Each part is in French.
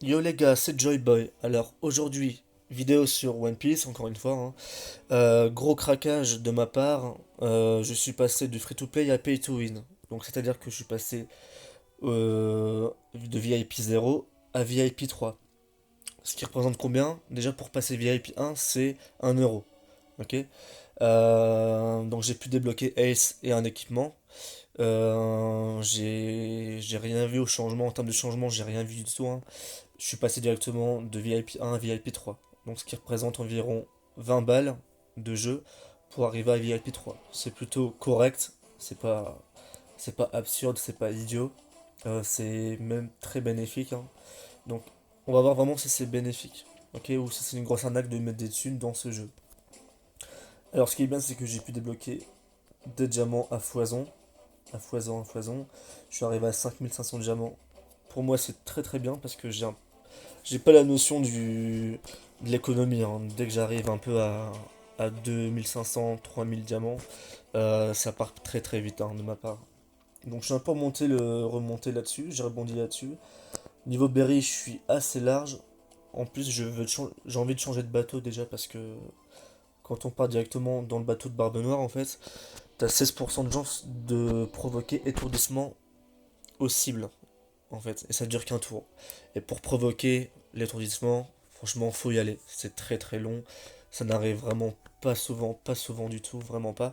Yo les gars, c'est Joyboy. Alors aujourd'hui, vidéo sur One Piece, encore une fois, hein. Gros craquage de ma part. Je suis passé du free-to-play à pay-to-win. Donc c'est-à-dire que je suis passé de VIP 0 à VIP 3. Ce qui représente combien? Déjà pour passer VIP 1, c'est 1 euro. Ok? Donc j'ai pu débloquer Ace et un équipement. J'ai rien vu au changement. En termes de changement, j'ai rien vu du tout, hein. Je suis passé directement de VIP 1 à VIP 3. Donc ce qui représente environ 20 balles de jeu pour arriver à VIP 3. C'est plutôt correct, c'est pas absurde, c'est pas idiot. C'est même très bénéfique, hein. Donc on va voir vraiment si c'est bénéfique. Ok, ou si c'est une grosse arnaque de mettre des thunes dans ce jeu. Alors ce qui est bien, c'est que j'ai pu débloquer des diamants à foison. À foison, à foison. Je suis arrivé à 5500 diamants. Pour moi, c'est très très bien parce que j'ai pas la notion de l'économie, hein. Dès que j'arrive un peu à 2500, 3000 diamants, ça part très très vite, hein, de ma part. Donc je suis un peu remonté là-dessus, j'ai rebondi là-dessus. Niveau berry, je suis assez large. En plus, j'ai envie de changer de bateau déjà parce que quand on part directement dans le bateau de Barbe Noire, en fait, t'as 16% de chance de provoquer étourdissement aux cibles, en fait, et ça dure qu'un tour. Et pour provoquer l'étourdissement, franchement, faut y aller. C'est très très long. Ça n'arrive vraiment pas souvent du tout, vraiment pas.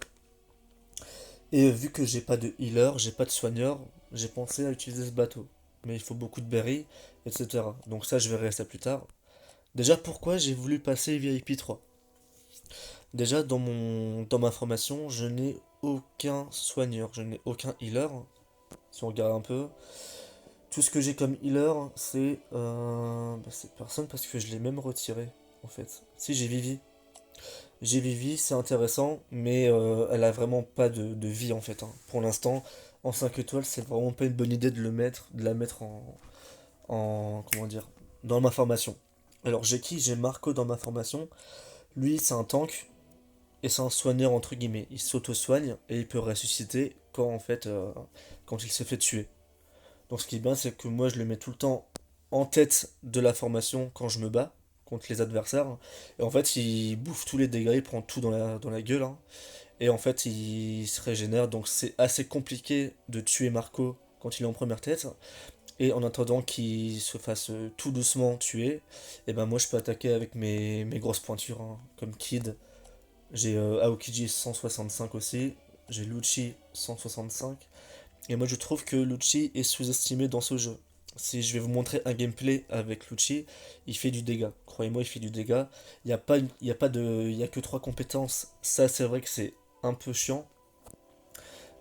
Et vu que j'ai pas de healer, j'ai pas de soigneur, j'ai pensé à utiliser ce bateau. Mais il faut beaucoup de berries, etc. Donc ça, je verrai ça plus tard. Déjà, pourquoi j'ai voulu passer VIP 3? Déjà, dans ma formation, je n'ai aucun soigneur, je n'ai aucun healer. Si on regarde un peu, tout ce que j'ai comme healer, c'est personne parce que je l'ai même retiré, en fait. Si j'ai Vivi. J'ai Vivi, c'est intéressant, mais elle a vraiment pas de vie, en fait, hein. Pour l'instant, en 5 étoiles, c'est vraiment pas une bonne idée de la mettre comment dire, dans ma formation. Alors j'ai qui? J'ai Marco dans ma formation. Lui, c'est un tank, et c'est un soigneur, entre guillemets. Il s'auto-soigne, et il peut ressusciter quand il se fait tuer. Donc ce qui est bien, c'est que moi je le mets tout le temps en tête de la formation quand je me bats contre les adversaires. Et en fait, il bouffe tous les dégâts, il prend tout dans la gueule, hein. Et en fait, il se régénère. Donc c'est assez compliqué de tuer Marco quand il est en première tête. Et en attendant qu'il se fasse tout doucement tuer, et ben moi je peux attaquer avec mes grosses pointures, hein, comme Kid. J'ai Aokiji 165 aussi. J'ai Lucci 165. Et moi je trouve que Lucci est sous-estimé dans ce jeu. Si je vais vous montrer un gameplay avec Lucci, il fait du dégât. Croyez-moi, il fait du dégât. Il y a pas de, il y a que trois compétences. Ça, c'est vrai que c'est un peu chiant.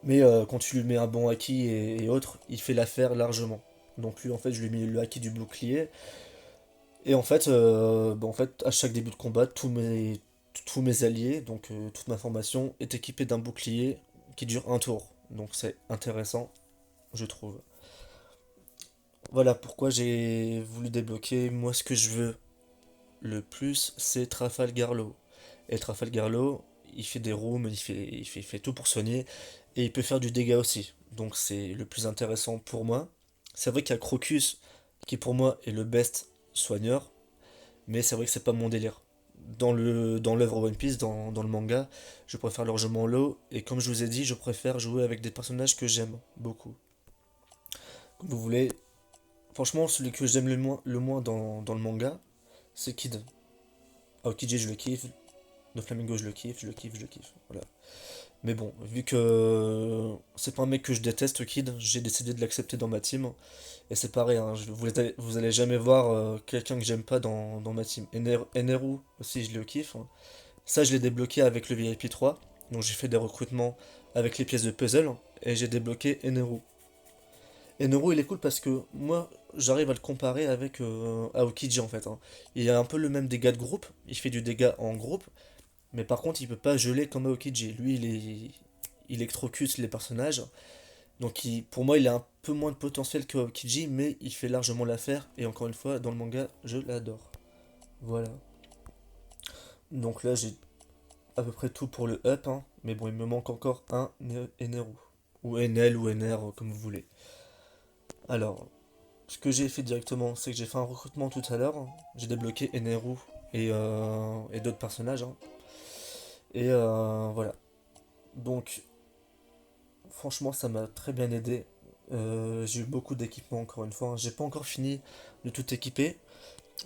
Mais quand tu lui mets un bon haki et autres, il fait l'affaire largement. Donc lui, en fait, je lui ai mis le haki du bouclier. Et en fait, à chaque début de combat, tous mes alliés, donc toute ma formation, est équipée d'un bouclier qui dure un tour. Donc c'est intéressant, je trouve. Voilà pourquoi j'ai voulu débloquer. Moi, ce que je veux le plus, c'est Trafalgar Law. Et Trafalgar Law, il fait des rooms, il fait tout pour soigner. Et il peut faire du dégât aussi. Donc c'est le plus intéressant pour moi. C'est vrai qu'il y a Crocus, qui pour moi est le best soigneur. Mais c'est vrai que c'est pas mon délire. Dans l'œuvre One Piece, dans le manga, je préfère largement Law. Et comme je vous ai dit, je préfère jouer avec des personnages que j'aime beaucoup. Comme vous voulez, franchement, celui que j'aime le moins dans le manga, c'est Kid. Aokiji, je le kiffe. Doflamingo, je le kiffe, je le kiffe, je le kiffe. Voilà. Mais bon, vu que c'est pas un mec que je déteste, Kid, j'ai décidé de l'accepter dans ma team. Et c'est pareil, hein, vous allez jamais voir quelqu'un que j'aime pas dans ma team. Eneru aussi, je le kiffe, hein. Ça, je l'ai débloqué avec le VIP 3. Donc j'ai fait des recrutements avec les pièces de puzzle. Et j'ai débloqué Eneru. Et Noro, il est cool parce que moi, j'arrive à le comparer avec Aokiji en fait, hein. Il a un peu le même dégât de groupe, il fait du dégât en groupe, mais par contre, il peut pas geler comme Aokiji. Lui, il électrocute les personnages, donc pour moi, il a un peu moins de potentiel que Aokiji, mais il fait largement l'affaire, et encore une fois, dans le manga, je l'adore. Voilà. Donc là, j'ai à peu près tout pour le up, hein, mais bon, il me manque encore Eneru. Ou Enel ou Ener, comme vous voulez. Alors. ce que j'ai fait directement, c'est que j'ai fait un recrutement tout à l'heure. J'ai débloqué Eneru et d'autres personnages, hein. Et voilà. Donc, franchement, ça m'a très bien aidé. J'ai eu beaucoup d'équipements encore une fois, hein. J'ai pas encore fini de tout équiper.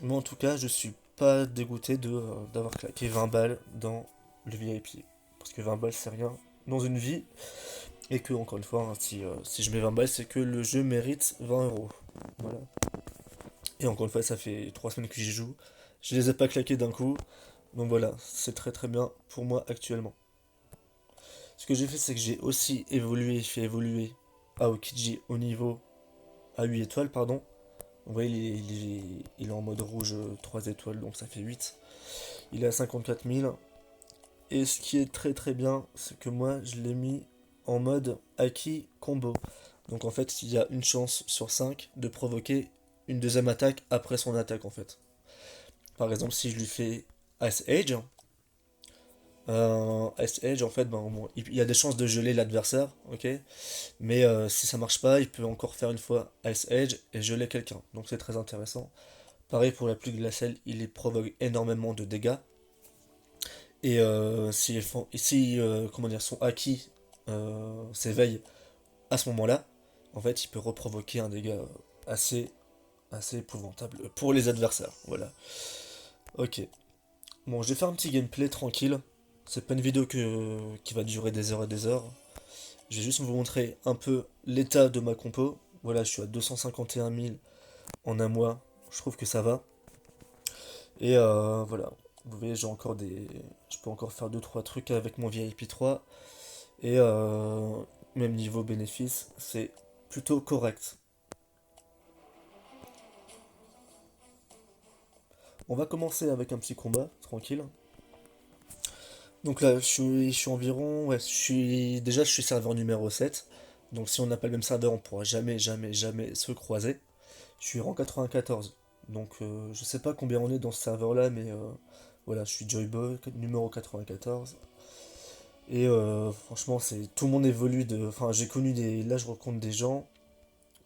Mais en tout cas, je suis pas dégoûté d'avoir claqué 20 balles dans le VIP. Parce que 20 balles, c'est rien dans une vie. Et que, encore une fois, hein, si je mets 20 balles, c'est que le jeu mérite 20 euros. Voilà. Et encore une fois, ça fait 3 semaines que j'y joue. Je les ai pas claqués d'un coup. Donc voilà, c'est très très bien pour moi actuellement. Ce que j'ai fait, c'est que j'ai aussi fait évoluer Aokiji au niveau à 8 étoiles, pardon. Vous voyez, il est en mode rouge 3 étoiles, donc ça fait 8. Il est à 54 000. Et ce qui est très très bien, c'est que moi, je l'ai mis en mode Haki Combo. Donc en fait, il y a une chance sur 5 de provoquer une deuxième attaque après son attaque en fait. Par exemple, si je lui fais Ice Age, Ice Age en fait, ben, bon, il y a des chances de geler l'adversaire, ok? Mais si ça marche pas, il peut encore faire une fois Ice Age et geler quelqu'un. Donc c'est très intéressant. Pareil pour la pluie glaciale, il provoque énormément de dégâts. Et comment dire, son haki s'éveille à ce moment-là, en fait, il peut reprovoquer un dégât assez, assez épouvantable pour les adversaires. Voilà. Ok. Bon, je vais faire un petit gameplay tranquille. C'est pas une vidéo qui va durer des heures et des heures. Je vais juste vous montrer un peu l'état de ma compo. Voilà, je suis à 251 000 en un mois. Je trouve que ça va. Et voilà. Vous voyez, je peux encore faire deux trois trucs avec mon VIP 3. Et même niveau bénéfice, c'est plutôt correct. On va commencer avec un petit combat, tranquille. Donc là, je suis environ. Ouais, déjà, je suis serveur numéro 7. Donc si on n'a pas le même serveur, on pourra jamais, jamais, jamais se croiser. Je suis rang 94. Donc je sais pas combien on est dans ce serveur-là, mais voilà, je suis Joyboy, numéro 94. Et franchement, tout le monde évolue de. Enfin, j'ai connu des. Là, je rencontre des gens.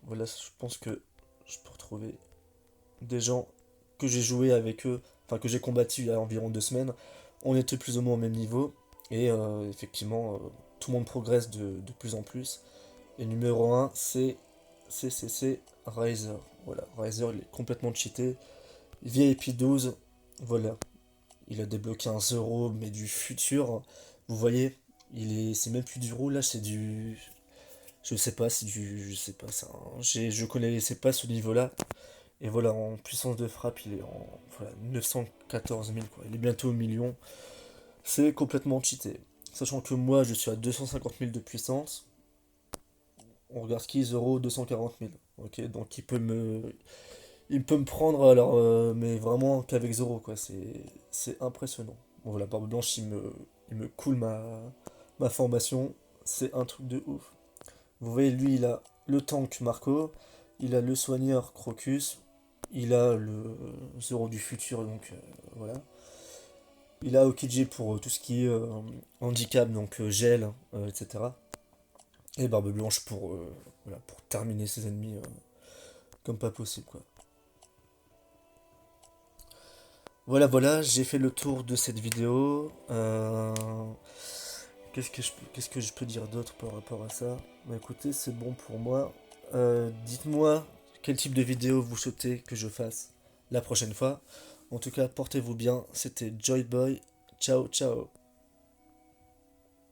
Voilà, je pense que je peux retrouver des gens que j'ai joué avec eux, enfin que j'ai combattu il y a environ 2 semaines. On était plus ou moins au même niveau. Et effectivement, tout le monde progresse de plus en plus. Et numéro un c'est Riser. Voilà, Riser, il est complètement cheaté. VIP 12, voilà. Il a débloqué un 0, mais du futur. Vous voyez, c'est même plus du roulage, c'est du. Je sais pas, c'est du. Je sais pas, ça. Je connaissais pas ce niveau-là. Et voilà, en puissance de frappe, il est en voilà, 914 000, quoi. Il est bientôt au million. C'est complètement cheaté. Sachant que moi, je suis à 250 000 de puissance. On regarde ce qui est 0, 240 000. Ok, donc il peut me prendre, alors, mais vraiment qu'avec 0, quoi. C'est impressionnant. Bon, voilà, Barbe Blanche, il me coule ma formation. C'est un truc de ouf. Vous voyez, lui, il a le tank Marco, il a le soigneur Crocus, il a le zéro du futur, donc voilà. Il a Okiji pour tout ce qui est handicap, donc gel, etc. Et Barbe Blanche voilà, pour terminer ses ennemis comme pas possible, quoi. Voilà, voilà, j'ai fait le tour de cette vidéo. Qu'est-ce que je peux dire d'autre par rapport à ça? Bah écoutez, c'est bon pour moi. Dites-moi quel type de vidéo vous souhaitez que je fasse la prochaine fois. En tout cas, portez-vous bien. C'était Joyboy. Ciao, ciao.